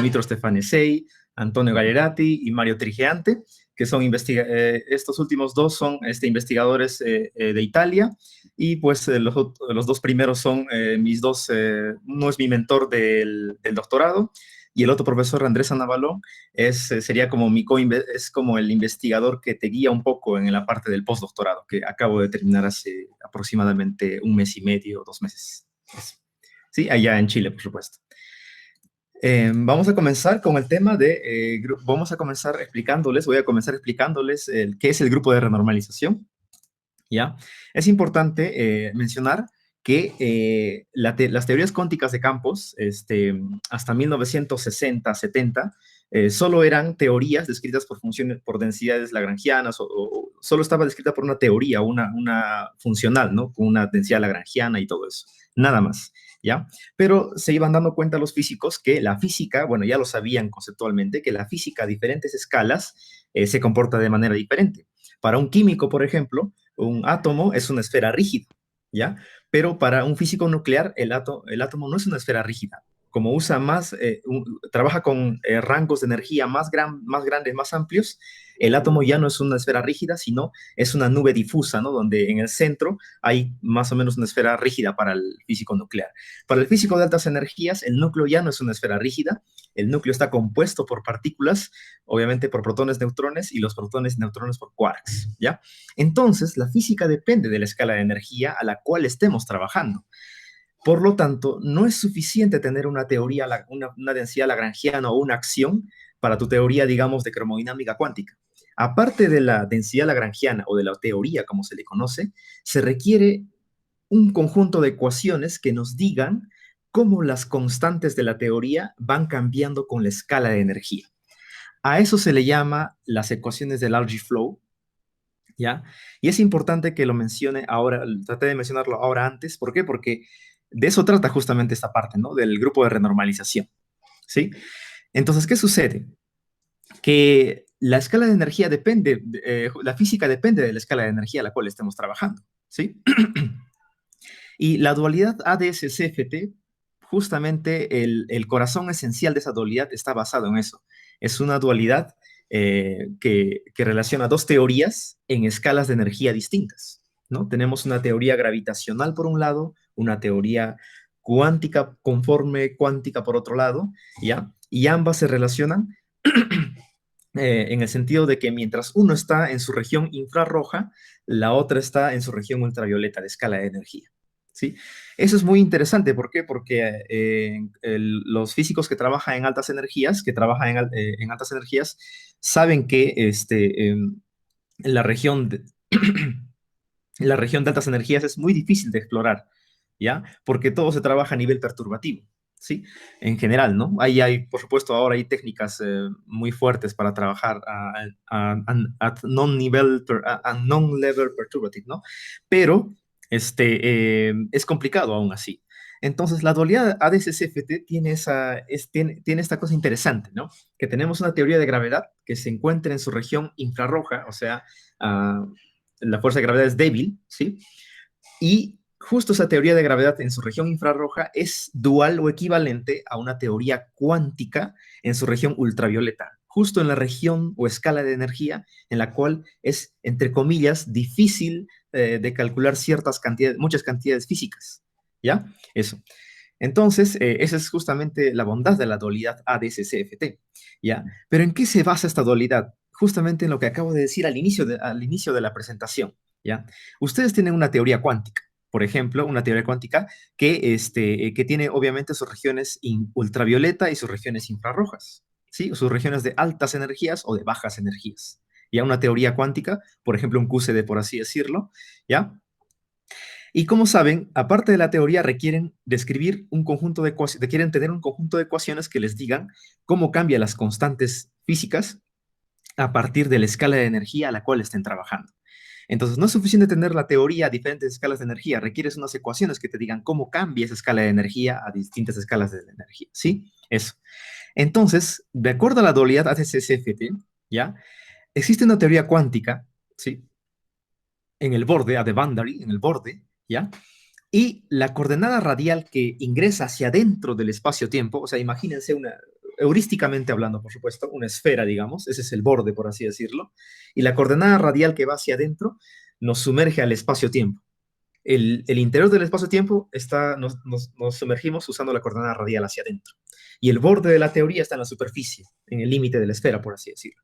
Dmytro Stefanezei, Antonio Gallerati y Mario Trigeante, que son estos últimos dos son investigadores de Italia, y pues los dos primeros son mis dos, uno es mi mentor del doctorado, y el otro profesor, Andrés Anabalón, sería como es como el investigador que te guía un poco en la parte del postdoctorado, que acabo de terminar hace aproximadamente un mes y medio, 2 meses. Sí, allá en Chile, por supuesto. Vamos a comenzar con el tema vamos a comenzar explicándoles, voy a comenzar explicándoles qué es el grupo de renormalización, ¿ya? Es importante mencionar que las teorías cuánticas de campos, hasta 1960-70, solo eran teorías descritas por funciones, por densidades lagrangianas, o solo estaba descrita por una teoría, una funcional, ¿no? Con una densidad lagrangiana y todo eso, nada más, ¿ya? Pero se iban dando cuenta los físicos que la física, bueno, ya lo sabían conceptualmente, que la física a diferentes escalas se comporta de manera diferente. Para un químico, por ejemplo, un átomo es una esfera rígida, ¿ya? Pero para un físico nuclear, el átomo no es una esfera rígida. Como trabaja con rangos de energía más grandes, más amplios, el átomo ya no es una esfera rígida, sino es una nube difusa, ¿no? Donde en el centro hay más o menos una esfera rígida para el físico nuclear. Para el físico de altas energías, el núcleo ya no es una esfera rígida, el núcleo está compuesto por partículas, obviamente por protones, neutrones, y los protones y neutrones por quarks, ¿ya? Entonces, la física depende de la escala de energía a la cual estemos trabajando. Por lo tanto, no es suficiente tener una teoría, una densidad lagrangiana o una acción para tu teoría, digamos, de cromodinámica cuántica. Aparte de la densidad lagrangiana o de la teoría, como se le conoce, se requiere un conjunto de ecuaciones que nos digan cómo las constantes de la teoría van cambiando con la escala de energía. A eso se le llama las ecuaciones del Largy-Flow, ¿ya? Y es importante que lo mencione ahora, traté de mencionarlo ahora antes. ¿Por qué? Porque de eso trata justamente esta parte, ¿no? Del grupo de renormalización, ¿sí? Entonces, ¿qué sucede? Que la escala de energía la física depende de la escala de energía a la cual estemos trabajando, ¿sí? Y la dualidad ADS-CFT, justamente el corazón esencial de esa dualidad está basado en eso. Es una dualidad que relaciona dos teorías en escalas de energía distintas, ¿no? Tenemos una teoría gravitacional por un lado, una teoría cuántica, conforme cuántica por otro lado, ¿ya? Y ambas se relacionan en el sentido de que mientras uno está en su región infrarroja, la otra está en su región ultravioleta de escala de energía, ¿sí? Eso es muy interesante. ¿Por qué? Porque los físicos que trabajan en altas energías, en altas energías, saben que en la región de, en la región de altas energías es muy difícil de explorar, ¿ya? Porque todo se trabaja a nivel perturbativo, ¿sí? En general, ¿no? Ahí hay, por supuesto, ahora hay técnicas muy fuertes para trabajar a non-level perturbative, ¿no? Pero es complicado aún así. Entonces, la dualidad ADS-CFT tiene esta cosa interesante, ¿no? Que tenemos una teoría de gravedad que se encuentra en su región infrarroja, o sea, la fuerza de gravedad es débil, ¿sí? Y justo esa teoría de gravedad en su región infrarroja es dual o equivalente a una teoría cuántica en su región ultravioleta, justo en la región o escala de energía en la cual es, entre comillas, difícil de calcular muchas cantidades físicas, ¿ya? Eso. Entonces, esa es justamente la bondad de la dualidad ADS-CFT, ¿ya? Pero ¿en qué se basa esta dualidad? Justamente en lo que acabo de decir al inicio de la presentación, ¿ya? Ustedes tienen una teoría cuántica, por ejemplo, una teoría cuántica que tiene obviamente sus regiones ultravioleta y sus regiones infrarrojas, ¿sí? Sus regiones de altas energías o de bajas energías. Ya una teoría cuántica, por ejemplo, un QCD, por así decirlo, ¿ya? Y como saben, aparte de la teoría, requieren describir un conjunto de ecuaciones, requieren tener un conjunto de ecuaciones que les digan cómo cambian las constantes físicas a partir de la escala de energía a la cual estén trabajando. Entonces, no es suficiente tener la teoría a diferentes escalas de energía, requieres unas ecuaciones que te digan cómo cambia esa escala de energía a distintas escalas de energía, ¿sí? Eso. Entonces, de acuerdo a la dualidad ACC-CFT, ¿ya? Existe una teoría cuántica, ¿sí? En el borde, a the boundary, en el borde, ¿ya? Y la coordenada radial que ingresa hacia adentro del espacio-tiempo, o sea, imagínense heurísticamente hablando, por supuesto, una esfera, digamos, ese es el borde, por así decirlo, y la coordenada radial que va hacia adentro nos sumerge al espacio-tiempo. El interior del espacio-tiempo nos sumergimos usando la coordenada radial hacia adentro. Y el borde de la teoría está en la superficie, en el límite de la esfera, por así decirlo.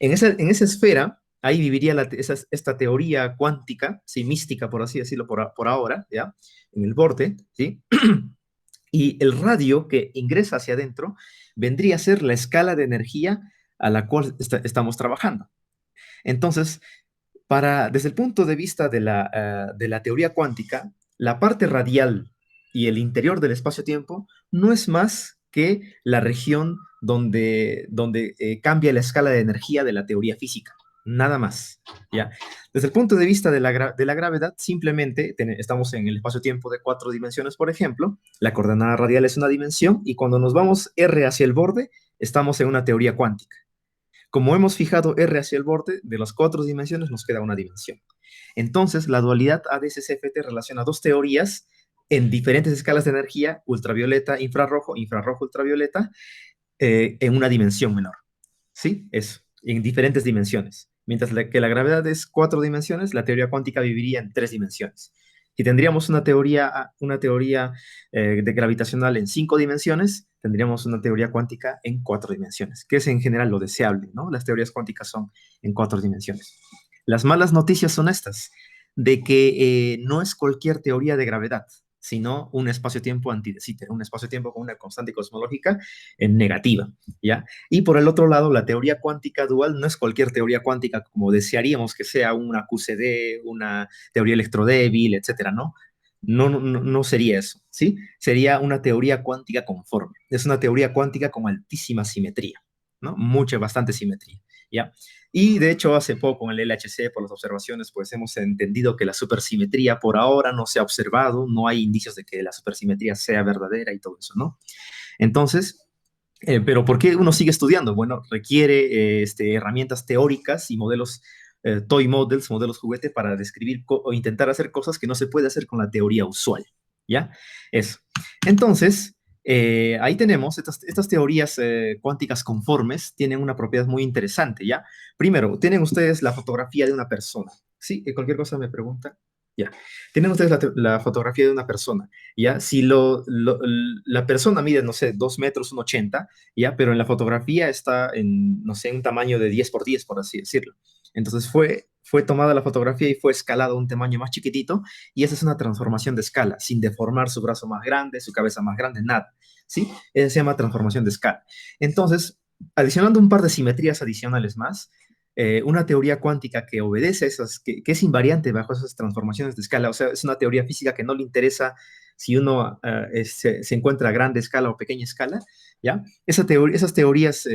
En esa esfera, ahí viviría esta teoría cuántica, sí, mística, por así decirlo, por ahora, ¿ya? En el borde, ¿sí? Y el radio que ingresa hacia adentro vendría a ser la escala de energía a la cual estamos trabajando. Entonces, desde el punto de vista de la teoría cuántica, la parte radial y el interior del espacio-tiempo no es más que la región donde cambia la escala de energía de la teoría física. Nada más, ¿ya? Desde el punto de vista de la gravedad, simplemente estamos en el espacio-tiempo de 4 dimensiones, por ejemplo. La coordenada radial es una dimensión y cuando nos vamos R hacia el borde, estamos en una teoría cuántica. Como hemos fijado R hacia el borde, de las 4 dimensiones nos queda una dimensión. Entonces, la dualidad ADS-CFT relaciona dos teorías en diferentes escalas de energía, ultravioleta, infrarrojo, infrarrojo, ultravioleta, en una dimensión menor. ¿Sí? Eso, en diferentes dimensiones. Mientras que la gravedad es 4 dimensiones, la teoría cuántica viviría en 3 dimensiones. Si tendríamos una teoría de gravitacional en 5 dimensiones, tendríamos una teoría cuántica en 4 dimensiones, que es en general lo deseable, ¿no? Las teorías cuánticas son en 4 dimensiones. Las malas noticias son estas, de que no es cualquier teoría de gravedad, sino un espacio-tiempo anti de Sitter, un espacio-tiempo con una constante cosmológica negativa, ¿ya? Y por el otro lado, la teoría cuántica dual no es cualquier teoría cuántica como desearíamos que sea una QCD, una teoría electrodébil, etcétera, ¿no? No sería eso, ¿sí? Sería una teoría cuántica conforme. Es una teoría cuántica con altísima simetría, ¿no? Bastante simetría, ¿ya? Y de hecho, hace poco en el LHC, por las observaciones, pues hemos entendido que la supersimetría por ahora no se ha observado, no hay indicios de que la supersimetría sea verdadera y todo eso, ¿no? Entonces, pero ¿por qué uno sigue estudiando? Bueno, requiere herramientas teóricas y modelos, toy models, modelos juguete, para describir o intentar hacer cosas que no se puede hacer con la teoría usual, ¿ya? Eso. Entonces, ahí tenemos estas teorías cuánticas conformes, tienen una propiedad muy interesante, ¿ya? Primero, tienen ustedes la fotografía de una persona, ¿sí? Cualquier cosa me pregunta. Ya. Tienen ustedes la fotografía de una persona, ¿ya? Si la persona mide, no sé, 2 metros, 1,80, ¿ya? Pero en la fotografía está en, no sé, un tamaño de 10 por 10, por así decirlo. Entonces fue tomada la fotografía y fue escalada a un tamaño más chiquitito, y esa es una transformación de escala, sin deformar su brazo más grande, su cabeza más grande, nada, ¿sí? Esa se llama transformación de escala. Entonces, adicionando un par de simetrías adicionales más, una teoría cuántica que obedece a esas, que es invariante bajo esas transformaciones de escala, o sea, es una teoría física que no le interesa si uno se encuentra a grande escala o pequeña escala, ¿ya? Esas teorías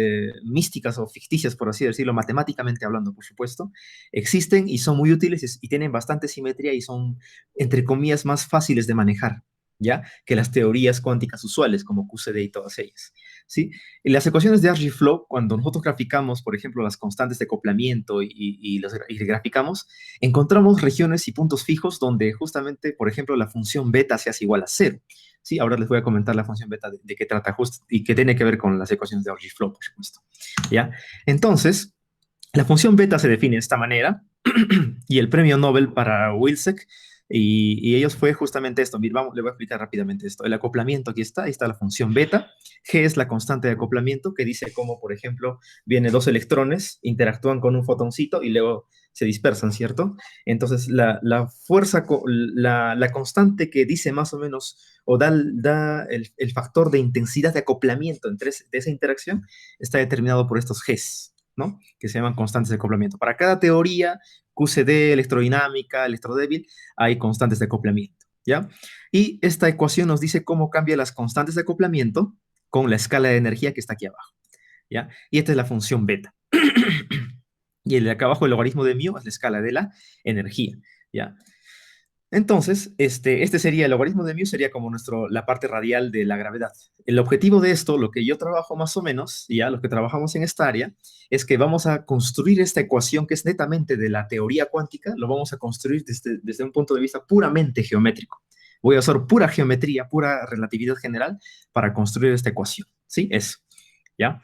místicas o ficticias, por así decirlo, matemáticamente hablando, por supuesto, existen y son muy útiles y tienen bastante simetría y son, entre comillas, más fáciles de manejar, ¿ya? Que las teorías cuánticas usuales, como QCD y todas ellas, ¿sí? En las ecuaciones de Argy-Flow, cuando nosotros graficamos, por ejemplo, las constantes de acoplamiento y graficamos, encontramos regiones y puntos fijos donde justamente, por ejemplo, la función beta se hace igual a cero. Sí, ahora les voy a comentar la función beta de qué trata justo y qué tiene que ver con las ecuaciones de Argy-Flow, por supuesto. ¿Ya? Entonces, la función beta se define de esta manera y el premio Nobel para Wilczek y ellos fue justamente esto. Mira, le voy a explicar rápidamente esto. El acoplamiento aquí está, ahí está la función beta. G es la constante de acoplamiento que dice cómo, por ejemplo, viene dos electrones, interactúan con un fotoncito y luego se dispersan, ¿cierto? Entonces, la fuerza, la constante que dice más o menos o da el factor de intensidad de acoplamiento de esa interacción está determinado por estos Gs, ¿no? Que se llaman constantes de acoplamiento. Para cada teoría, QCD, electrodinámica, electrodébil, hay constantes de acoplamiento, ¿ya? Y esta ecuación nos dice cómo cambia las constantes de acoplamiento con la escala de energía que está aquí abajo, ¿ya? Y esta es la función beta. Y el de acá abajo, el logaritmo de mu, es la escala de la energía, ¿ya? Entonces, este sería el logaritmo de mu, sería como la parte radial de la gravedad. El objetivo de esto, lo que yo trabajo más o menos, ya lo que trabajamos en esta área, es que vamos a construir esta ecuación que es netamente de la teoría cuántica, lo vamos a construir desde un punto de vista puramente geométrico. Voy a usar pura geometría, pura relatividad general para construir esta ecuación, ¿sí? Eso. ¿ya?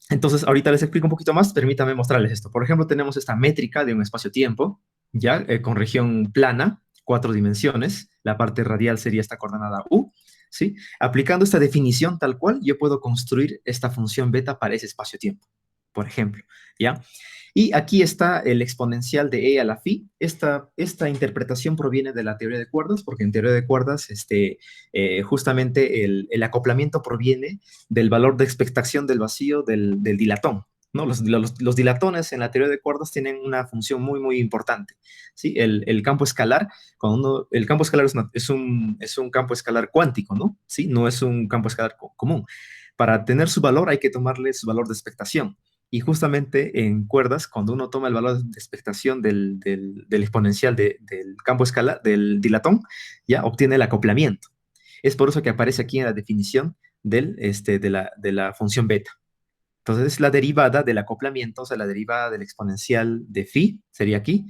Entonces, ahorita les explico un poquito más, permítanme mostrarles esto. Por ejemplo, tenemos esta métrica de un espacio-tiempo, ¿ya? Con región plana, 4 dimensiones. La parte radial sería esta coordenada U, ¿sí? Aplicando esta definición tal cual, yo puedo construir esta función beta para ese espacio-tiempo, por ejemplo, ¿ya? Y aquí está el exponencial de e a la phi. Esta interpretación proviene de la teoría de cuerdas, porque en teoría de cuerdas, justamente el acoplamiento proviene del valor de expectación del vacío del dilatón, ¿no? Los dilatones en la teoría de cuerdas tienen una función muy, muy importante, ¿sí? El campo escalar, el campo escalar es un campo escalar cuántico, ¿no? ¿Sí? No es un campo escalar común. Para tener su valor hay que tomarle su valor de expectación. Y justamente en cuerdas, cuando uno toma el valor de expectación del exponencial del campo escalar, del dilatón, ya obtiene el acoplamiento. Es por eso que aparece aquí en la definición de la función beta. Entonces, es la derivada del acoplamiento, o sea, la derivada del exponencial de phi, sería aquí,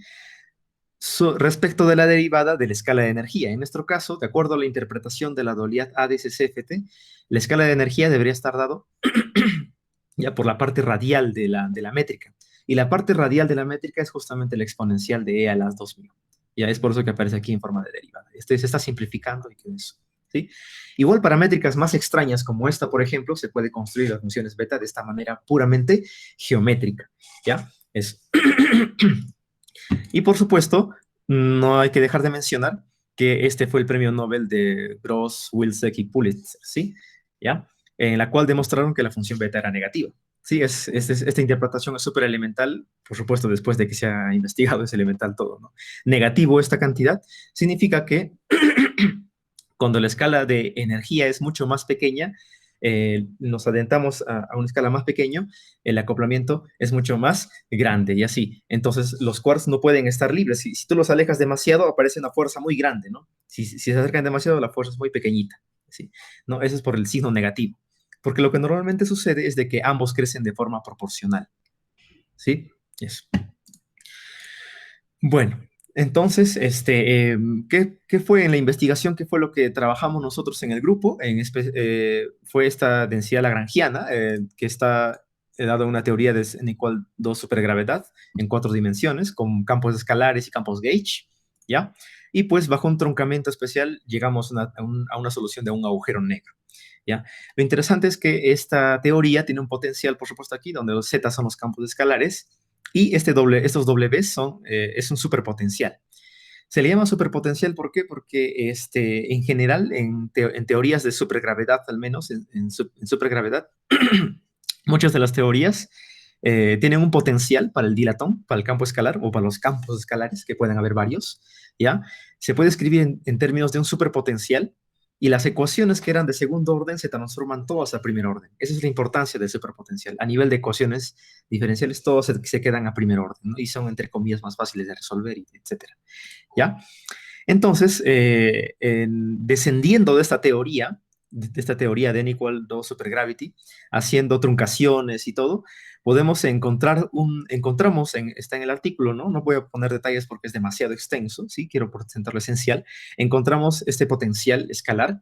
respecto de la derivada de la escala de energía. En nuestro caso, de acuerdo a la interpretación de la dualidad ADS-CFT, la escala de energía debería estar dado ya por la parte radial de la métrica. Y la parte radial de la métrica es justamente la exponencial de e a las 2000. Ya es por eso que aparece aquí en forma de derivada. Se está simplificando y queda eso. ¿Sí? Igual para métricas más extrañas como esta, por ejemplo, se puede construir las funciones beta de esta manera puramente geométrica. ¿Ya? Es. Y por supuesto, no hay que dejar de mencionar que este fue el premio Nobel de Gross, Wilczek y Pulitzer, ¿sí? ¿Ya? En la cual demostraron que la función beta era negativa. Sí, esta interpretación es súper elemental, por supuesto, después de que se ha investigado, es elemental todo, ¿no? Negativo esta cantidad significa que cuando la escala de energía es mucho más pequeña, nos adentramos a una escala más pequeña, el acoplamiento es mucho más grande y así. Entonces, los quarks no pueden estar libres. Si tú los alejas demasiado, aparece una fuerza muy grande, ¿no? Si se acercan demasiado, la fuerza es muy pequeñita, ¿sí? ¿No? Eso es por el signo negativo. Porque lo que normalmente sucede es de que ambos crecen de forma proporcional, ¿sí? Eso. Bueno, entonces, ¿qué fue en la investigación? ¿Qué fue lo que trabajamos nosotros en el grupo? Fue esta densidad lagrangiana, que está dada una teoría de n igual 2 supergravedad en 4 dimensiones, con campos escalares y campos gauge, ¿ya? Y pues bajo un truncamiento especial llegamos a una solución de un agujero negro, ¿ya? Lo interesante es que esta teoría tiene un potencial, por supuesto, aquí, donde los z son los campos escalares, y estos W es un superpotencial. Se le llama superpotencial, ¿por qué? Porque en general, en teorías de supergravedad, al menos en supergravedad, muchas de las teorías tienen un potencial para el dilatón, para el campo escalar o para los campos escalares, que pueden haber varios, ¿ya? Se puede escribir en términos de un superpotencial y las ecuaciones que eran de segundo orden se transforman todas a primer orden. Esa es la importancia del superpotencial. A nivel de ecuaciones diferenciales, todos se quedan a primer orden, ¿no? Y son, entre comillas, más fáciles de resolver, etcétera. ¿Ya? Entonces, descendiendo de esta teoría, de n igual 2 supergravity, haciendo truncaciones y todo, podemos está en el artículo, ¿no? No voy a poner detalles porque es demasiado extenso, ¿sí? Quiero presentar lo esencial. Encontramos este potencial escalar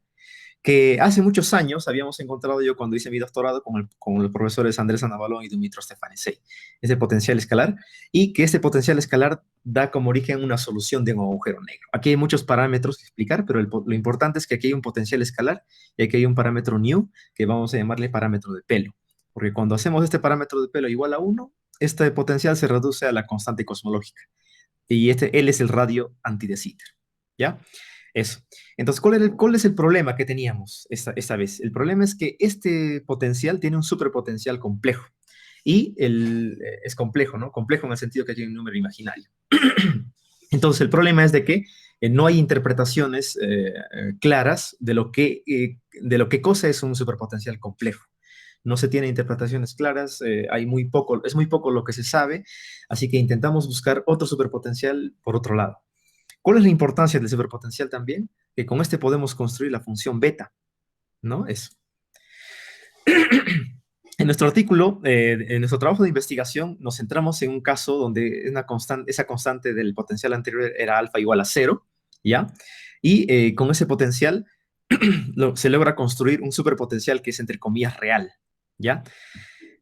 que hace muchos años habíamos encontrado yo cuando hice mi doctorado con los profesores Andrés Anabalón y Dumitro Stefanesei, ese potencial escalar, y que este potencial escalar da como origen una solución de un agujero negro. Aquí hay muchos parámetros que explicar, pero lo importante es que aquí hay un potencial escalar y aquí hay un parámetro nu que vamos a llamarle parámetro de pelo, porque cuando hacemos este parámetro de pelo igual a 1, este potencial se reduce a la constante cosmológica, y él es el radio anti de Sitter, ¿ya? Eso. Entonces, ¿cuál es el problema que teníamos esta vez? El problema es que este potencial tiene un superpotencial complejo. Y es complejo, ¿no? Complejo en el sentido que tiene un número imaginario. Entonces, el problema es de que no hay interpretaciones claras de lo que cosa es un superpotencial complejo. No se tienen interpretaciones claras, es muy poco lo que se sabe, así que intentamos buscar otro superpotencial por otro lado. ¿Cuál es la importancia del superpotencial también? Que con este podemos construir la función beta, ¿no? Eso. En nuestro artículo, en nuestro trabajo de investigación, nos centramos en un caso donde esa constante del potencial anterior era alfa igual a 0, ¿ya? Y con ese potencial se logra construir un superpotencial que es, entre comillas, real, ¿ya?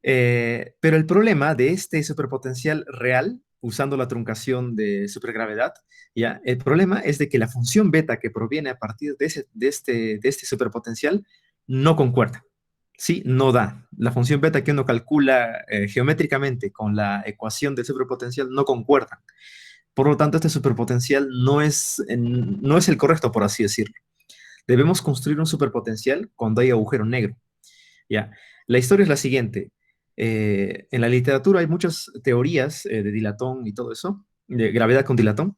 Pero el problema de este superpotencial real, usando la truncación de supergravedad, ¿ya? El problema es de que la función beta que proviene a partir de este superpotencial no concuerda. Sí, no da. La función beta que uno calcula geométricamente con la ecuación del superpotencial no concuerdan. Por lo tanto, este superpotencial no es el correcto, por así decirlo. Debemos construir un superpotencial cuando hay agujero negro. ¿Ya? La historia es la siguiente. En la literatura hay muchas teorías de dilatón y todo eso, de gravedad con dilatón,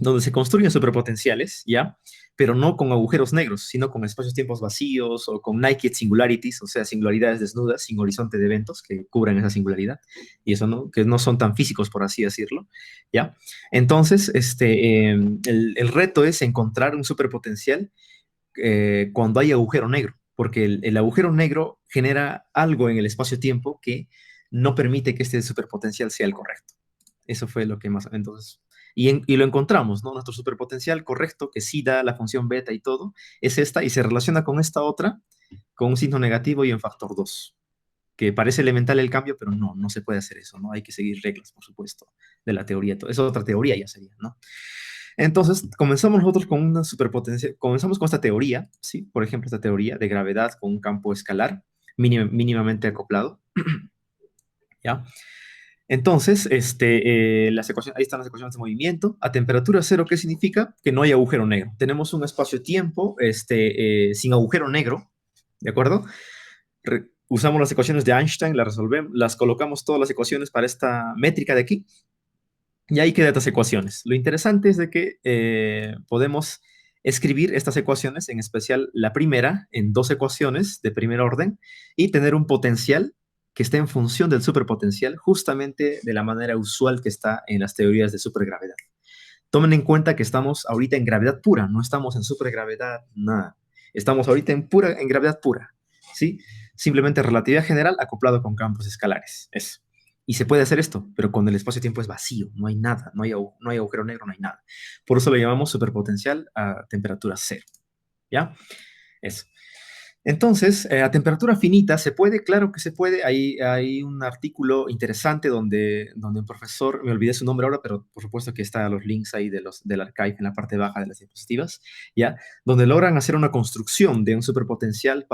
donde se construyen superpotenciales, ¿ya? Pero no con agujeros negros, sino con espacios-tiempos vacíos o con naked singularities, o sea, singularidades desnudas, sin horizonte de eventos que cubran esa singularidad, y eso no, que no son tan físicos, por así decirlo, ¿ya? Entonces, el reto es encontrar un superpotencial cuando hay agujero negro, porque el agujero negro genera algo en el espacio-tiempo que no permite que este superpotencial sea el correcto. Eso fue lo que más, entonces, y lo encontramos, ¿no? Nuestro superpotencial correcto, que sí da la función beta y todo, es esta y se relaciona con esta otra, con un signo negativo y en factor 2 que parece elemental el cambio, pero no, no se puede hacer eso, ¿no? Hay que seguir reglas, por supuesto, de la teoría. Es otra teoría ya sería, ¿no? Entonces, comenzamos nosotros con una superpotencia, comenzamos con esta teoría, ¿sí? Por ejemplo, esta teoría de gravedad con un campo escalar mínimamente acoplado, ¿ya? Entonces, ahí están las ecuaciones de movimiento. A temperatura cero, ¿qué significa? Que no hay agujero negro. Tenemos un espacio-tiempo sin agujero negro, ¿de acuerdo? Usamos las ecuaciones de Einstein, las resolvemos, las colocamos todas las ecuaciones para esta métrica de aquí, y ahí quedan estas ecuaciones. Lo interesante es de que podemos escribir estas ecuaciones, en especial la primera, en dos ecuaciones de primer orden, y tener un potencial que esté en función del superpotencial, justamente de la manera usual que está en las teorías de supergravedad. Tomen en cuenta que estamos ahorita en gravedad pura, no estamos en supergravedad, nada. Estamos ahorita en gravedad pura, ¿sí? Simplemente relatividad general acoplado con campos escalares. Eso. Y se puede hacer esto, pero cuando el espacio-tiempo es vacío, no hay nada, no hay agujero negro, no hay nada. Por eso lo llamamos superpotencial a temperatura cero, ¿ya? Eso. Entonces, a temperatura finita, ¿se puede? Claro que se puede. Hay un artículo interesante donde un profesor, me olvidé su nombre ahora, pero por supuesto que están los links ahí del archive en la parte baja de las diapositivas, ¿ya? Donde logran hacer una construcción de un superpotencial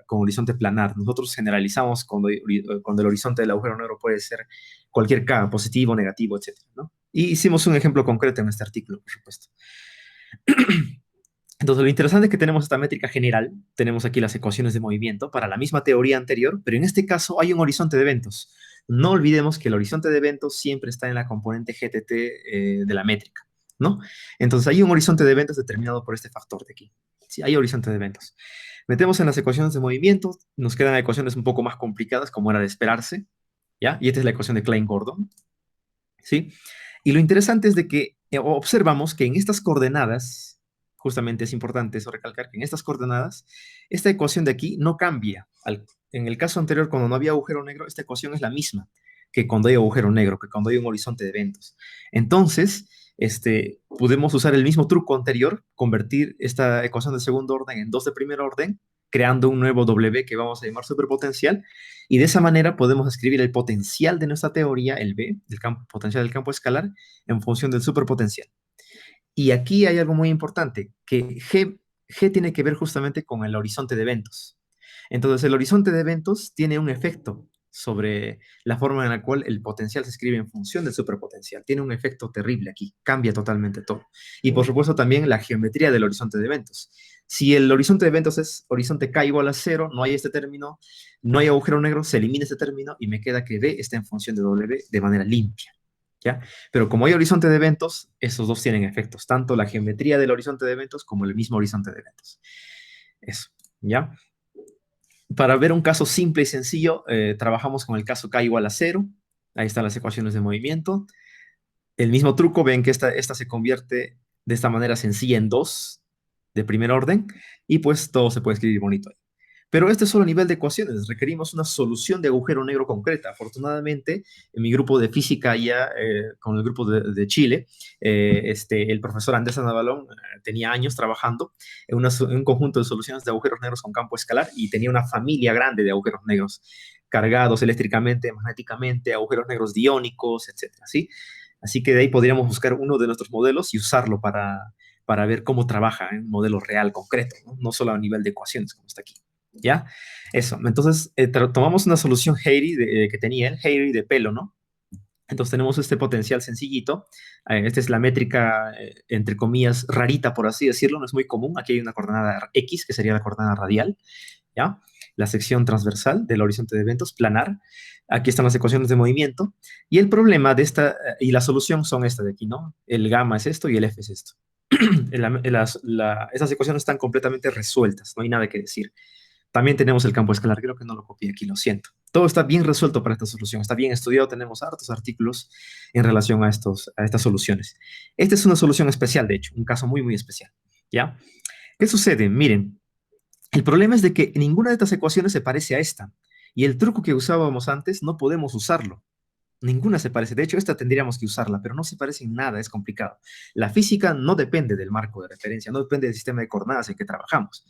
con horizonte planar. Nosotros generalizamos cuando el horizonte del agujero negro puede ser cualquier K, positivo, negativo, etcétera, ¿no? Y hicimos un ejemplo concreto en este artículo, por supuesto. Entonces, lo interesante es que tenemos esta métrica general, tenemos aquí las ecuaciones de movimiento para la misma teoría anterior, pero en este caso hay un horizonte de eventos. No olvidemos que el horizonte de eventos siempre está en la componente GTT de la métrica, ¿no? Entonces, hay un horizonte de eventos determinado por este factor de aquí. Sí, hay horizonte de eventos. Metemos en las ecuaciones de movimiento, nos quedan ecuaciones un poco más complicadas, como era de esperarse, ¿ya? Y esta es la ecuación de Klein-Gordon, ¿sí? Y lo interesante es de que observamos que en estas coordenadas, justamente es importante eso recalcar, que en estas coordenadas, esta ecuación de aquí no cambia. En el caso anterior, cuando no había agujero negro, esta ecuación es la misma que cuando hay agujero negro, que cuando hay un horizonte de eventos. Entonces, podemos usar el mismo truco anterior, convertir esta ecuación de segundo orden en dos de primer orden, creando un nuevo W que vamos a llamar superpotencial, y de esa manera podemos escribir el potencial de nuestra teoría, el B, del campo, potencial del campo escalar, en función del superpotencial. Y aquí hay algo muy importante, que G tiene que ver justamente con el horizonte de eventos. Entonces, el horizonte de eventos tiene un efecto sobre la forma en la cual el potencial se escribe en función del superpotencial. Tiene un efecto terrible aquí, cambia totalmente todo. Y por supuesto también la geometría del horizonte de eventos. Si el horizonte de eventos es horizonte K igual a 0, no hay este término, no hay agujero negro, se elimina este término y me queda que D está en función de W de manera limpia. ¿Ya? Pero como hay horizonte de eventos, esos dos tienen efectos, tanto la geometría del horizonte de eventos como el mismo horizonte de eventos. Eso, ¿ya? Para ver un caso simple y sencillo, trabajamos con el caso K igual a 0. Ahí están las ecuaciones de movimiento. El mismo truco, ven que esta se convierte de esta manera sencilla en 2 de primer orden y pues todo se puede escribir bonito ahí. Pero este es solo a nivel de ecuaciones, requerimos una solución de agujero negro concreta. Afortunadamente, en mi grupo de física ya, con el grupo de Chile, el profesor Andrés Navalón tenía años trabajando en un conjunto de soluciones de agujeros negros con campo escalar y tenía una familia grande de agujeros negros cargados eléctricamente, magnéticamente, agujeros negros diónicos, etcétera, ¿sí? Así que de ahí podríamos buscar uno de nuestros modelos y usarlo para ver cómo trabaja en un modelo real, concreto, ¿no? No solo a nivel de ecuaciones, como está aquí. ¿Ya? Eso. Entonces, tomamos una solución Hayri que tenía el Hayri de pelo, ¿no? Entonces tenemos este potencial sencillito. Esta es la métrica, entre comillas, rarita, por así decirlo. No es muy común. Aquí hay una coordenada X, que sería la coordenada radial, ¿ya? La sección transversal del horizonte de eventos, planar. Aquí están las ecuaciones de movimiento. Y el problema de esta, y la solución son esta de aquí, ¿no? El gamma es esto y el F es esto. Esas ecuaciones están completamente resueltas, no hay nada que decir. También tenemos el campo escalar, creo que no lo copié aquí, lo siento. Todo está bien resuelto para esta solución, está bien estudiado, tenemos hartos artículos en relación a estas soluciones. Esta es una solución especial, de hecho, un caso muy, muy especial, ¿ya? ¿Qué sucede? Miren, el problema es de que ninguna de estas ecuaciones se parece a esta, y el truco que usábamos antes no podemos usarlo. Ninguna se parece. De hecho, esta tendríamos que usarla, pero no se parece en nada, es complicado. La física no depende del marco de referencia, no depende del sistema de coordenadas en que trabajamos,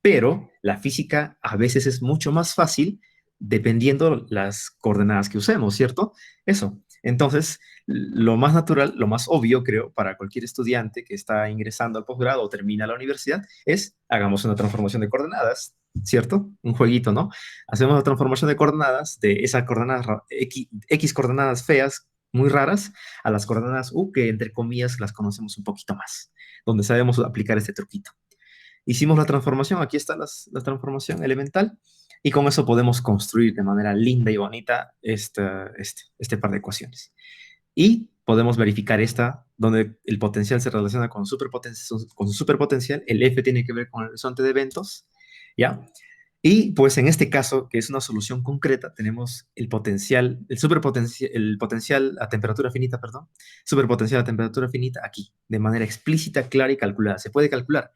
pero la física a veces es mucho más fácil dependiendo las coordenadas que usemos, ¿cierto? Eso. Entonces, lo más natural, lo más obvio, creo, para cualquier estudiante que está ingresando al posgrado o termina la universidad, es hagamos una transformación de coordenadas, ¿cierto? Un jueguito, ¿no? Hacemos la transformación de coordenadas de esas coordenadas X coordenadas feas, muy raras, a las coordenadas U, que entre comillas las conocemos un poquito más, donde sabemos aplicar este truquito. Hicimos la transformación, aquí está la transformación elemental, y con eso podemos construir de manera linda y bonita este par de ecuaciones. Y podemos verificar esta, donde el potencial se relaciona con su superpotencial, el F tiene que ver con el horizonte de eventos, ¿ya? Y pues en este caso, que es una solución concreta, tenemos el potencial, el potencial a temperatura finita, perdón, superpotencial a temperatura finita aquí, de manera explícita, clara y calculada. Se puede calcular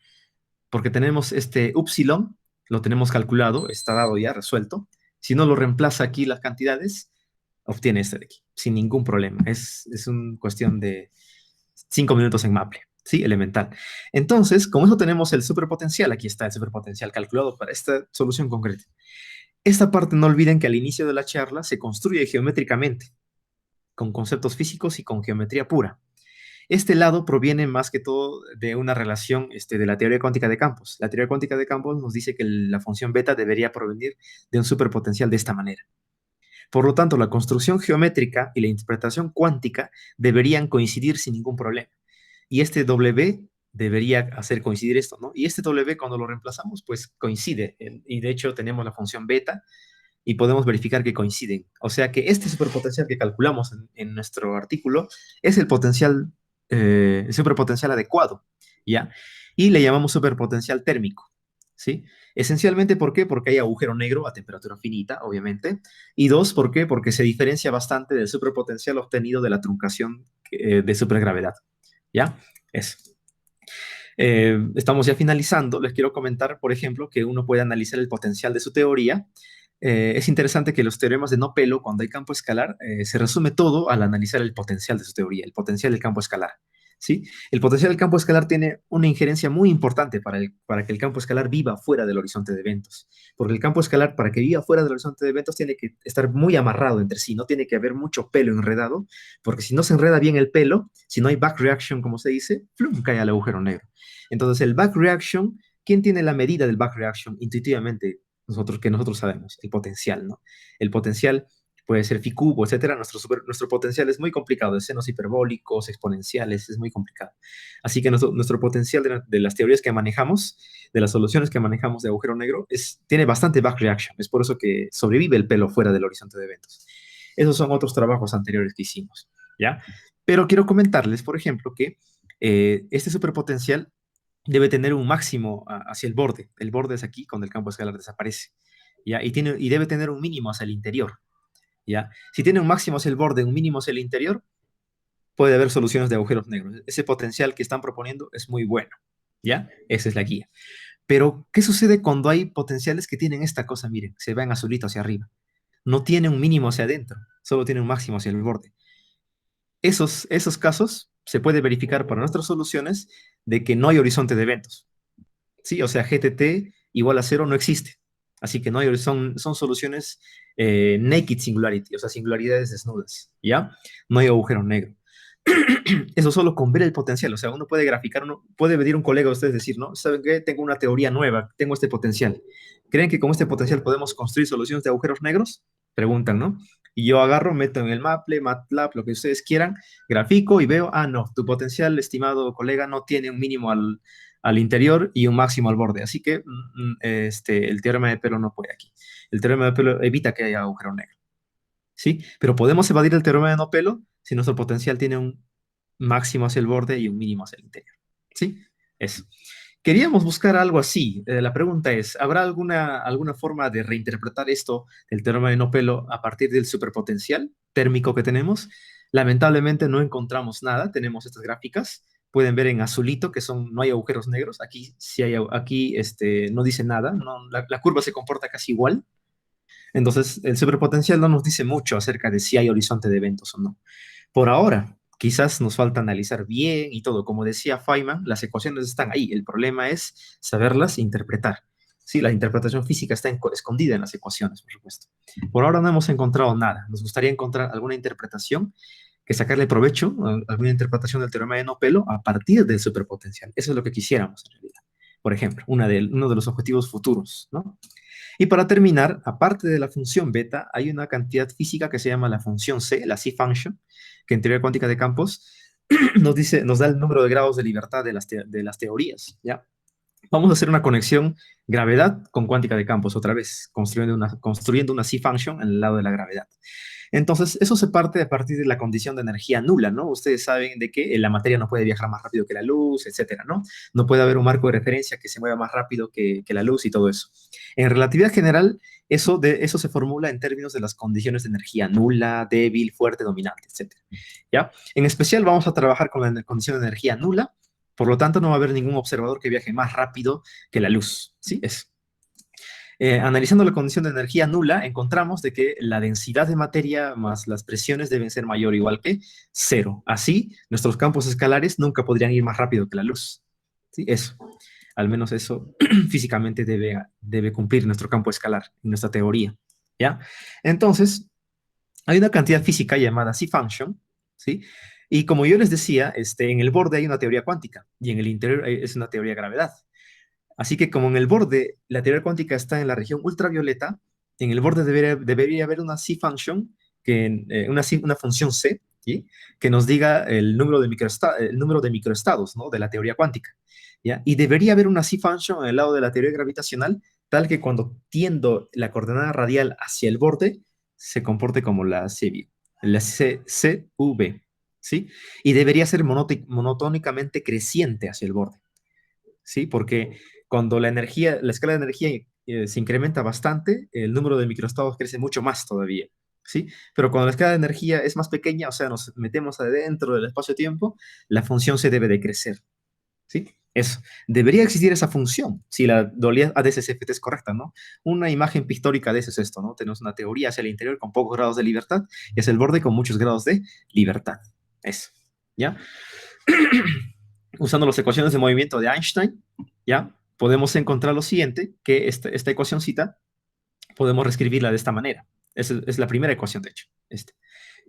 porque tenemos este upsilon, lo tenemos calculado, está dado ya, resuelto. Si no lo reemplaza aquí las cantidades, obtiene este de aquí, sin ningún problema. Es una cuestión de 5 minutos en Maple, ¿sí? Elemental. Entonces, con eso tenemos el superpotencial. Aquí está el superpotencial calculado para esta solución concreta. Esta parte no olviden que al inicio de la charla se construye geométricamente, con conceptos físicos y con geometría pura. Este lado proviene más que todo de una relación de la teoría cuántica de campos. La teoría cuántica de campos nos dice que la función beta debería provenir de un superpotencial de esta manera. Por lo tanto, la construcción geométrica y la interpretación cuántica deberían coincidir sin ningún problema. Y este W debería hacer coincidir esto, ¿no? Y este W cuando lo reemplazamos, pues coincide. Y de hecho tenemos la función beta y podemos verificar que coinciden. O sea que este superpotencial que calculamos en nuestro artículo es el superpotencial adecuado, ¿ya? Y le llamamos superpotencial térmico, ¿sí? Esencialmente, ¿por qué? Porque hay agujero negro a temperatura finita, obviamente. Y dos, ¿por qué? Porque se diferencia bastante del superpotencial obtenido de la truncación de supergravedad, ¿ya? Eso. Estamos ya finalizando. Les quiero comentar, por ejemplo, que uno puede analizar el potencial de su teoría. Es interesante que los teoremas de no pelo, cuando hay campo escalar, se resume todo al analizar el potencial de su teoría, el potencial del campo escalar. ¿Sí? El potencial del campo escalar tiene una injerencia muy importante para que el campo escalar viva fuera del horizonte de eventos. Porque el campo escalar, para que viva fuera del horizonte de eventos, tiene que estar muy amarrado entre sí, no tiene que haber mucho pelo enredado, porque si no se enreda bien el pelo, si no hay back reaction, como se dice, ¡flum!, cae al agujero negro. Entonces, el back reaction, ¿quién tiene la medida del back reaction? Intuitivamente, nosotros sabemos, el potencial, ¿no? El potencial puede ser phi cubo, etcétera. Nuestro potencial es muy complicado, de senos hiperbólicos, exponenciales, es muy complicado. Así que nuestro potencial de las teorías que manejamos, de las soluciones que manejamos de agujero negro, tiene bastante back reaction. Es por eso que sobrevive el pelo fuera del horizonte de eventos. Esos son otros trabajos anteriores que hicimos, ¿ya? Pero quiero comentarles, por ejemplo, que este superpotencial debe tener un máximo hacia el borde. El borde es aquí, cuando el campo escalar desaparece, ¿ya? Y debe tener un mínimo hacia el interior, ¿ya? Si tiene un máximo hacia el borde, un mínimo hacia el interior, puede haber soluciones de agujeros negros. Ese potencial que están proponiendo es muy bueno, ¿ya? Esa es la guía. Pero, ¿qué sucede cuando hay potenciales que tienen esta cosa? Miren, se va en azulito hacia arriba. No tiene un mínimo hacia adentro, solo tiene un máximo hacia el borde. Esos casos se puede verificar para nuestras soluciones de que no hay horizonte de eventos. ¿Sí? O sea, GTT igual a cero no existe. Así que no hay, son soluciones naked singularity, o sea, singularidades desnudas, ¿ya? No hay agujero negro. Eso solo con ver el potencial, o sea, uno puede graficar, uno puede venir un colega a ustedes decir, ¿no? ¿Saben qué? Tengo una teoría nueva, tengo este potencial. ¿Creen que con este potencial podemos construir soluciones de agujeros negros? Preguntan, ¿no? Y yo agarro, meto en el Maple, MATLAB, lo que ustedes quieran, grafico y veo, ah, no, tu potencial, estimado colega, no tiene un mínimo al interior y un máximo al borde. Así que el teorema de Pelo no puede aquí. El teorema de Pelo evita que haya agujero negro. ¿Sí? Pero podemos evadir el teorema de no pelo si nuestro potencial tiene un máximo hacia el borde y un mínimo hacia el interior. ¿Sí? Eso. Queríamos buscar algo así. La pregunta es, ¿habrá alguna forma de reinterpretar esto del teorema de no pelo a partir del superpotencial térmico que tenemos? Lamentablemente no encontramos nada. Tenemos estas gráficas. Pueden ver en azulito que no hay agujeros negros. Aquí, sí hay, aquí no dice nada. No, la curva se comporta casi igual. Entonces, el superpotencial no nos dice mucho acerca de si hay horizonte de eventos o no. Por ahora, quizás nos falta analizar bien y todo. Como decía Feynman, las ecuaciones están ahí. El problema es saberlas interpretar. Sí, la interpretación física está escondida en las ecuaciones, por supuesto. Por ahora no hemos encontrado nada. Nos gustaría encontrar alguna interpretación que sacarle provecho, alguna interpretación del teorema de no pelo a partir del superpotencial. Eso es lo que quisiéramos en realidad. Por ejemplo, uno de los objetivos futuros, ¿no? Y para terminar, aparte de la función beta, hay una cantidad física que se llama la función C, la C-function, que en teoría cuántica de campos nos da el número de grados de libertad de las teorías, ¿ya? Vamos a hacer una conexión gravedad con cuántica de campos otra vez, construyendo una C-function en el lado de la gravedad. Entonces, eso se parte a partir de la condición de energía nula, ¿no? Ustedes saben de que la materia no puede viajar más rápido que la luz, etcétera, ¿no? No puede haber un marco de referencia que se mueva más rápido que la luz y todo eso. En relatividad general, eso se formula en términos de las condiciones de energía nula, débil, fuerte, dominante, etcétera. ¿Ya? En especial vamos a trabajar con la condición de energía nula, por lo tanto no va a haber ningún observador que viaje más rápido que la luz, ¿sí? Eso. Analizando la condición de energía nula, encontramos de que la densidad de materia más las presiones deben ser mayor o igual que cero. Así, nuestros campos escalares nunca podrían ir más rápido que la luz. ¿Sí? Eso. Al menos eso físicamente debe cumplir nuestro campo escalar en nuestra teoría. ¿Ya? Entonces, hay una cantidad física llamada C-function, ¿sí? Y como yo les decía, en el borde hay una teoría cuántica y en el interior es una teoría de gravedad. Así que como en el borde la teoría cuántica está en la región ultravioleta, en el borde debería haber una C-function, una función C, ¿sí? Que nos diga el número de microestados, ¿no? De la teoría cuántica. ¿Ya? Y debería haber una C-function en el lado de la teoría gravitacional, tal que cuando tiendo la coordenada radial hacia el borde, se comporte como la CV, la CV, ¿sí? Y debería ser monotónicamente creciente hacia el borde, ¿sí? Porque cuando la escala de energía se incrementa bastante, el número de microestados crece mucho más todavía, ¿sí? Pero cuando la escala de energía es más pequeña, o sea, nos metemos adentro del espacio-tiempo, la función se debe de crecer, ¿sí? Eso. Debería existir esa función, si la dualidad ADS-CFT es correcta, ¿no? Una imagen pictórica de eso es esto, ¿no? Tenemos una teoría hacia el interior con pocos grados de libertad y hacia el borde con muchos grados de libertad. Eso, ¿ya? Usando las ecuaciones de movimiento de Einstein, ¿ya? Podemos encontrar lo siguiente, que esta ecuacióncita podemos reescribirla de esta manera. Es la primera ecuación, de hecho.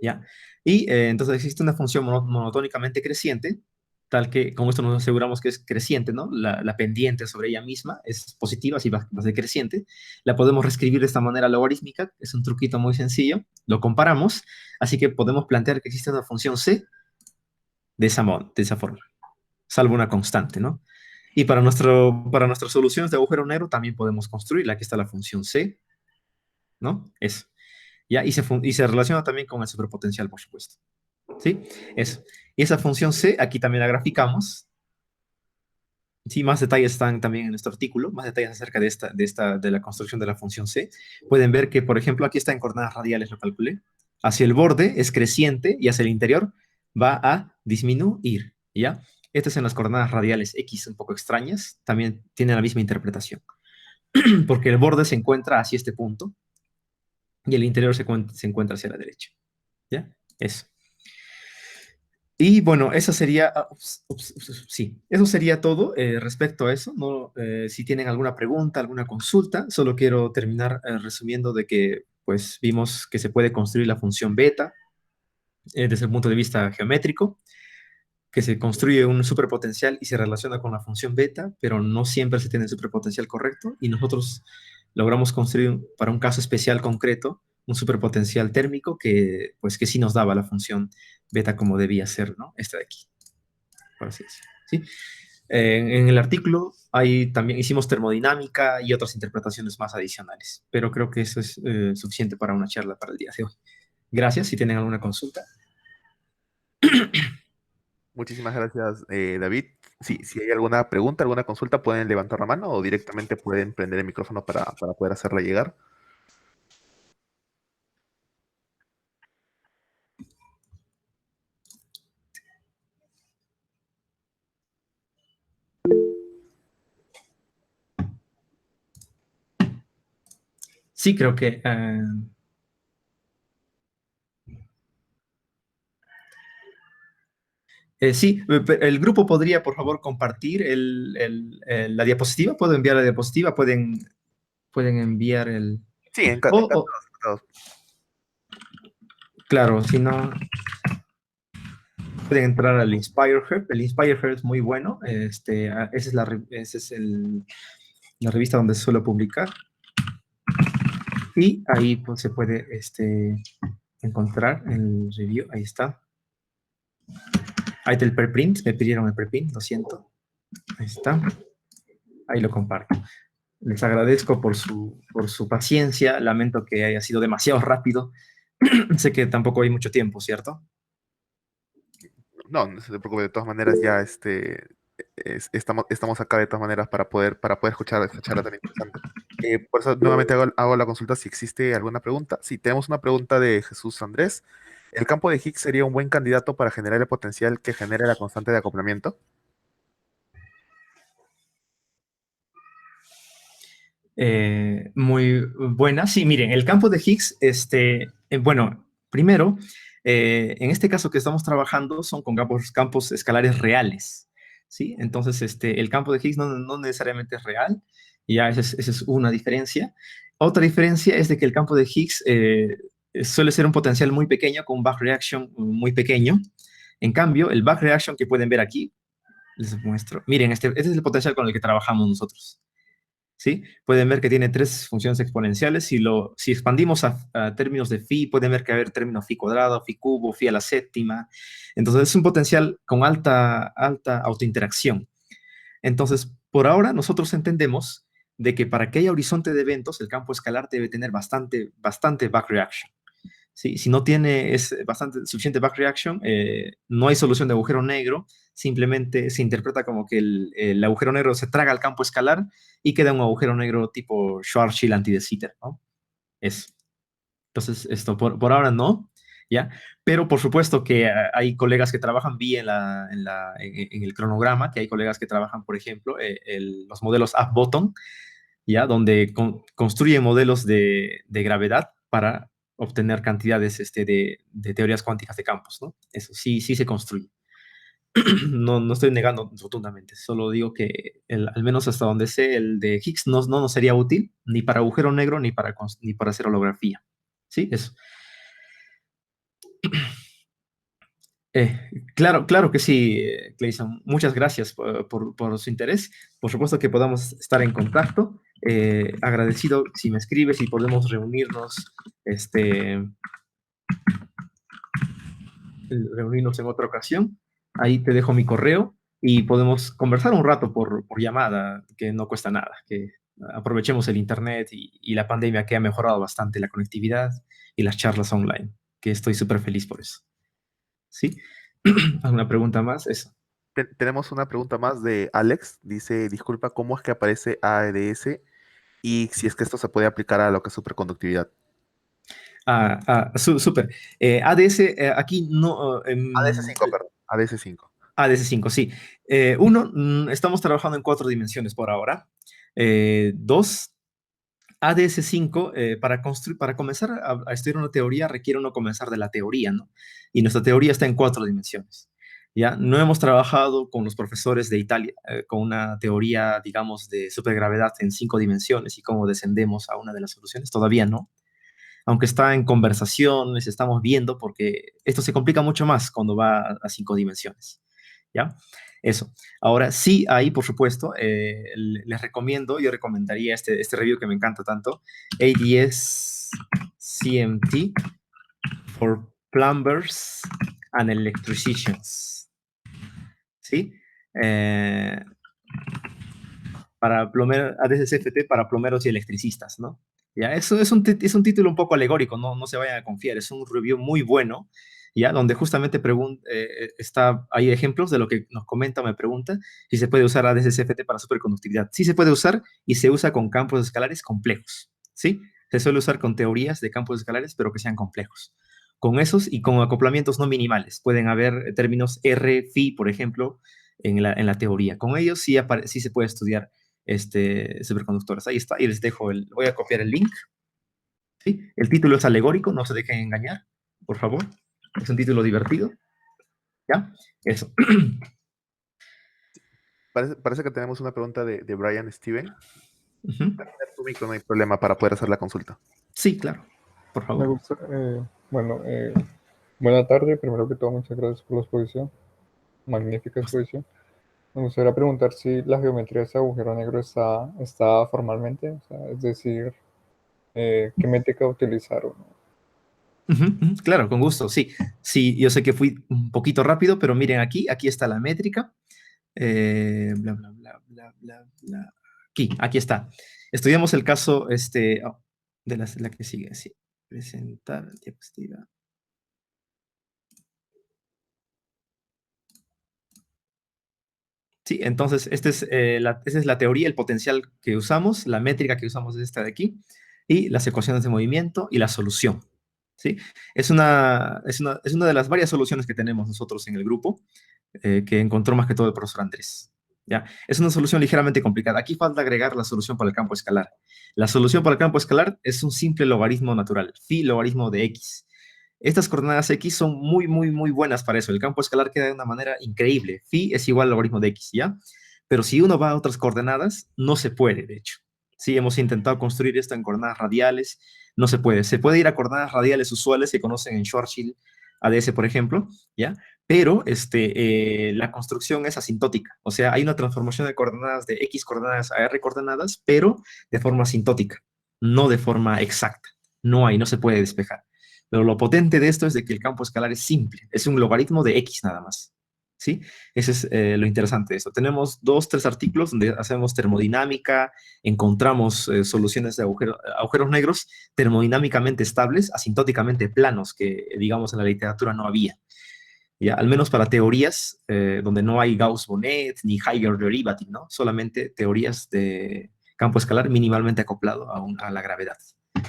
¿Ya? Y entonces existe una función monotónicamente creciente, tal que con esto nos aseguramos que es creciente, ¿no? La pendiente sobre ella misma es positiva, así va a ser creciente. La podemos reescribir de esta manera logarítmica, es un truquito muy sencillo. Lo comparamos, así que podemos plantear que existe una función c de esa forma, salvo una constante, ¿no? Y para nuestras soluciones de agujero negro también podemos construirla. Aquí está la función C, ¿no? Eso. ¿Ya? Y se relaciona también con el superpotencial, por supuesto. ¿Sí? Eso. Y esa función C, aquí también la graficamos. Sí, más detalles están también en nuestro artículo, más detalles acerca de la construcción de la función C. Pueden ver que, por ejemplo, aquí está en coordenadas radiales, lo calculé. Hacia el borde es creciente y hacia el interior va a disminuir, ¿ya? Este es en las coordenadas radiales X un poco extrañas, también tiene la misma interpretación, porque el borde se encuentra hacia este punto y el interior se encuentra hacia la derecha. ¿Ya? Eso. Y bueno, eso sería, sí, eso sería todo respecto a eso. No, si tienen alguna pregunta, alguna consulta, solo quiero terminar resumiendo de que pues vimos que se puede construir la función beta desde el punto de vista geométrico, que se construye un superpotencial y se relaciona con la función beta, pero no siempre se tiene el superpotencial correcto, y nosotros logramos construir para un caso especial concreto un superpotencial térmico pues, que sí nos daba la función beta como debía ser, ¿no? Esta de aquí, por así decirlo, ¿sí? En el artículo ahí también hicimos termodinámica y otras interpretaciones más adicionales, pero creo que eso es suficiente para una charla para el día de hoy. Gracias. Si tienen alguna consulta. Muchísimas gracias, David. Sí, si hay alguna pregunta, alguna consulta, pueden levantar la mano o directamente pueden prender el micrófono para poder hacerla llegar. Sí, creo que... sí, el grupo podría, por favor, compartir la diapositiva. ¿Puedo enviar la diapositiva? Pueden enviar el... Sí, O, encantados. claro, si no, pueden entrar al Inspire Hub. El Inspire Hub es muy bueno. Esa es la revista donde se suele publicar. Y ahí pues, se puede encontrar el review. Ahí está. Ahí está el preprint. Me pidieron el preprint, lo siento. Ahí está. Ahí lo comparto. Les agradezco por su paciencia. Lamento que haya sido demasiado rápido. Sé que tampoco hay mucho tiempo, ¿cierto? No, no se preocupe, de todas maneras ya estamos acá de todas maneras para poder escuchar esta charla tan interesante. Por eso nuevamente hago la consulta si existe alguna pregunta. Sí, tenemos una pregunta de Jesús Andrés. ¿El campo de Higgs sería un buen candidato para generar el potencial que genera la constante de acoplamiento? Muy buena. Sí, miren, el campo de Higgs, bueno, primero, en este caso que estamos trabajando son con campos escalares reales, ¿sí? Entonces, el campo de Higgs no necesariamente es real, ya esa es una diferencia. Otra diferencia es de que el campo de Higgs suele ser un potencial muy pequeño, con un back reaction muy pequeño. En cambio, el back reaction que pueden ver aquí, les muestro. Miren, este es el potencial con el que trabajamos nosotros. ¿Sí? Pueden ver que tiene tres funciones exponenciales. Si expandimos a términos de phi, pueden ver que va a haber término phi cuadrado, phi cubo, phi a la séptima. Entonces, es un potencial con alta autointeracción. Entonces, por ahora, nosotros entendemos de que para que haya horizonte de eventos, el campo escalar debe tener bastante back reaction. ¿Sí? Si no tiene suficiente back reaction, no hay solución de agujero negro, simplemente se interpreta como que el agujero negro se traga al campo escalar y queda un agujero negro tipo Schwarzschild anti de Sitter, ¿no? Eso. Entonces, esto por ahora no, ¿ya? Pero por supuesto que hay colegas que trabajan bien en el cronograma, que hay colegas que trabajan, por ejemplo, los modelos up-bottom, ¿ya? Donde construyen modelos de gravedad para obtener cantidades de teorías cuánticas de campos, ¿no? Eso sí se construye. No estoy negando rotundamente, solo digo que al menos hasta donde sé, el de Higgs no nos sería útil ni para agujero negro ni para hacer holografía. ¿Sí? Eso. Claro que sí, Clayson. Muchas gracias por su interés. Por supuesto que podamos estar en contacto. Agradecido si me escribes y podemos reunirnos, reunirnos en otra ocasión. Ahí te dejo mi correo y podemos conversar un rato por llamada, que no cuesta nada, que aprovechemos el internet y la pandemia que ha mejorado bastante la conectividad y las charlas online, que estoy súper feliz por eso. ¿Sí? ¿Alguna pregunta más? Eso. Tenemos una pregunta más de Alex. Dice, disculpa, ¿cómo es que aparece AEDS? Y si es que esto se puede aplicar a lo que es superconductividad. Súper. ADS, aquí no... ADS5, perdón. ADS5. ADS5, sí. Estamos trabajando en 4 dimensiones por ahora. 2, ADS5, para comenzar a estudiar una teoría, requiere uno comenzar de la teoría, ¿no? Y nuestra teoría está en 4 dimensiones. ¿Ya? No hemos trabajado con los profesores de Italia con una teoría, digamos, de supergravedad en 5 dimensiones y cómo descendemos a una de las soluciones. Todavía no. Aunque está en conversaciones, estamos viendo, porque esto se complica mucho más cuando va a 5 dimensiones. ¿Ya? Eso. Ahora, sí, ahí, por supuesto, les recomiendo, yo recomendaría este review que me encanta tanto, ADS CMT for Plumbers and Electricians. ¿Sí? Para ADS-CFT para plomeros y electricistas, ¿no? ¿Ya? Eso es un título un poco alegórico, no se vayan a confiar, es un review muy bueno, ¿ya? Donde justamente hay ejemplos de lo que nos comenta o me pregunta si se puede usar ADS-CFT para superconductividad. Sí se puede usar y se usa con campos escalares complejos, ¿sí? Se suele usar con teorías de campos escalares, pero que sean complejos. Con esos y con acoplamientos no minimales. Pueden haber términos R, phi, por ejemplo, en la teoría. Con ellos sí se puede estudiar superconductores. Ahí está, y les dejo voy a copiar el link. ¿Sí? El título es alegórico, no se dejen engañar, por favor. Es un título divertido. ¿Ya? Eso. Parece que tenemos una pregunta de Brian Steven. Ujú. Tu micro, no hay problema para poder hacer la consulta. Sí, claro. Por Me favor. gusta, buena tarde. Primero que todo, muchas gracias por la exposición. Magnífica exposición. Me gustaría preguntar si la geometría de ese agujero negro está formalmente, o sea, es decir, qué métrica utilizaron. Ujú, ujú. Claro, con gusto, sí. Sí, yo sé que fui un poquito rápido, pero miren aquí está la métrica. Bla, bla, bla, bla, bla, bla. Aquí está. Estudiamos el caso de la que sigue, sí. Presentar diapositiva. Sí, entonces esta es la teoría, el potencial que usamos, la métrica que usamos es esta de aquí, y las ecuaciones de movimiento y la solución. ¿Sí? Es una de las varias soluciones que tenemos nosotros en el grupo, que encontró más que todo el profesor Andrés. ¿Ya? Es una solución ligeramente complicada. Aquí falta agregar la solución para el campo escalar. La solución para el campo escalar es un simple logaritmo natural, phi logaritmo de x. Estas coordenadas x son muy, muy, muy buenas para eso. El campo escalar queda de una manera increíble. Phi es igual al logaritmo de x, ¿ya? Pero si uno va a otras coordenadas, no se puede, de hecho. Sí, hemos intentado construir esto en coordenadas radiales, no se puede. Se puede ir a coordenadas radiales usuales que conocen en Schwarzschild, ADS, por ejemplo, ¿ya? Pero la construcción es asintótica. O sea, hay una transformación de coordenadas de x coordenadas a r coordenadas, pero de forma asintótica, no de forma exacta. No se puede despejar. Pero lo potente de esto es de que el campo escalar es simple, es un logaritmo de x nada más. ¿Sí? Ese es lo interesante de esto. Tenemos 3 artículos donde hacemos termodinámica, encontramos soluciones de agujeros negros termodinámicamente estables, asintóticamente planos, que digamos en la literatura no había. ¿Ya? Al menos para teorías donde no hay Gauss-Bonnet ni Higher Derivative, ¿no? Solamente teorías de campo escalar minimalmente acoplado a la gravedad,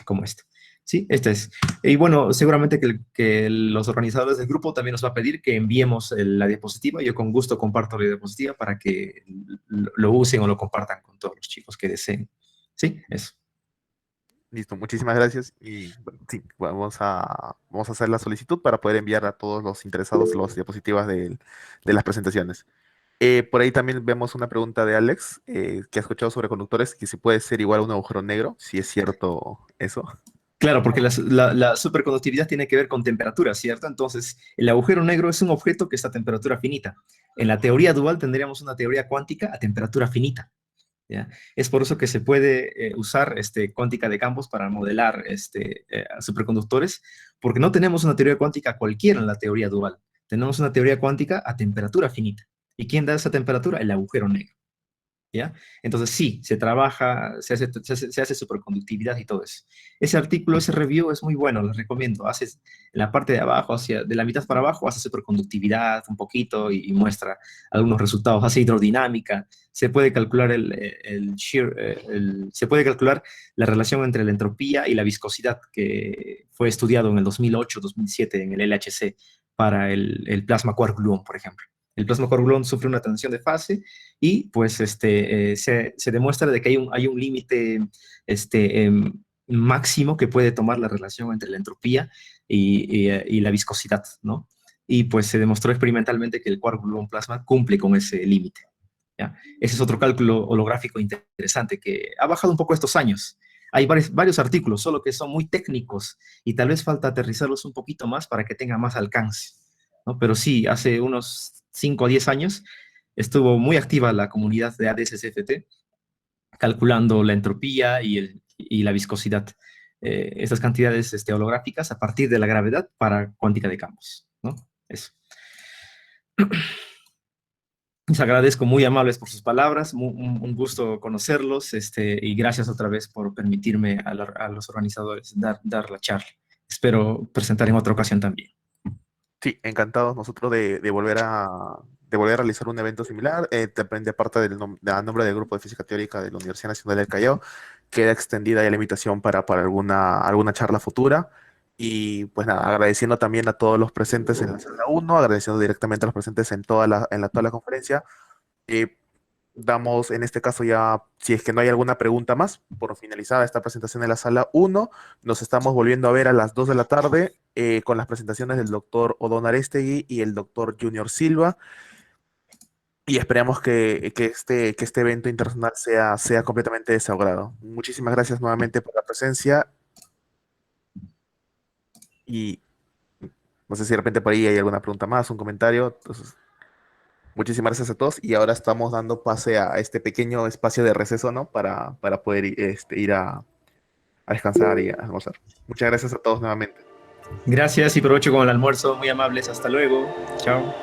como esta. Sí, esta es. Y bueno, seguramente que los organizadores del grupo también nos va a pedir que enviemos la diapositiva. Yo con gusto comparto la diapositiva para que lo usen o lo compartan con todos los chicos que deseen. Sí, eso. Listo, muchísimas gracias. Y bueno, sí, vamos a hacer la solicitud para poder enviar a todos los interesados las diapositivas de las presentaciones. Por ahí también vemos una pregunta de Alex, que ha escuchado sobre conductores, que si puede ser igual a un agujero negro, si es cierto eso. Claro, porque la superconductividad tiene que ver con temperatura, ¿cierto? Entonces, el agujero negro es un objeto que está a temperatura finita. En la teoría dual tendríamos una teoría cuántica a temperatura finita. ¿Ya? Es por eso que se puede usar cuántica de campos para modelar superconductores, porque no tenemos una teoría cuántica cualquiera en la teoría dual. Tenemos una teoría cuántica a temperatura finita. ¿Y quién da esa temperatura? El agujero negro. ¿Ya? Entonces sí, se trabaja, se hace superconductividad y todo eso. Ese artículo, ese review es muy bueno, les recomiendo. Haces en la parte de abajo, de la mitad para abajo, hace superconductividad un poquito y muestra algunos resultados. Hace hidrodinámica, se puede calcular se puede calcular la relación entre la entropía y la viscosidad que fue estudiado en el 2008-2007 en el LHC para el plasma quark gluon, por ejemplo. El plasma coagulón sufre una transición de fase y pues se demuestra de que hay un límite máximo que puede tomar la relación entre la entropía y la viscosidad, ¿no? Y pues se demostró experimentalmente que el coagulón plasma cumple con ese límite. ¿Ya? Ese es otro cálculo holográfico interesante que ha bajado un poco estos años. Hay varios artículos, solo que son muy técnicos y tal vez falta aterrizarlos un poquito más para que tengan más alcance, ¿no? Pero sí, hace unos 5 o 10 años estuvo muy activa la comunidad de ADS-CFT calculando la entropía y la viscosidad. Estas cantidades holográficas a partir de la gravedad para cuántica de campos, ¿no? Eso. Les agradezco, muy amables por sus palabras, un gusto conocerlos, y gracias otra vez por permitirme a los organizadores dar la charla. Espero presentar en otra ocasión también. Sí, encantados nosotros de volver a realizar un evento similar. De parte del nombre del Grupo de Física Teórica de la Universidad Nacional del Callao, queda extendida ya la invitación para alguna charla futura. Y pues nada, agradeciendo también a todos los presentes en la sala 1, agradeciendo directamente a los presentes en toda la conferencia. Eh, Damos en este caso ya, si es que no hay alguna pregunta más, por finalizada esta presentación en la sala 1. Nos estamos volviendo a ver a las 2 de la tarde con las presentaciones del doctor Odón Arestegui y el doctor Junior Silva. Y esperemos que este evento internacional sea completamente desahogado. Muchísimas gracias nuevamente por la presencia. Y no sé si de repente por ahí hay alguna pregunta más, un comentario. Entonces, muchísimas gracias a todos. Y ahora estamos dando pase a este pequeño espacio de receso, ¿no? Para poder ir a descansar y a almorzar. Muchas gracias a todos nuevamente. Gracias y provecho con el almuerzo, muy amables. Hasta luego. Chao.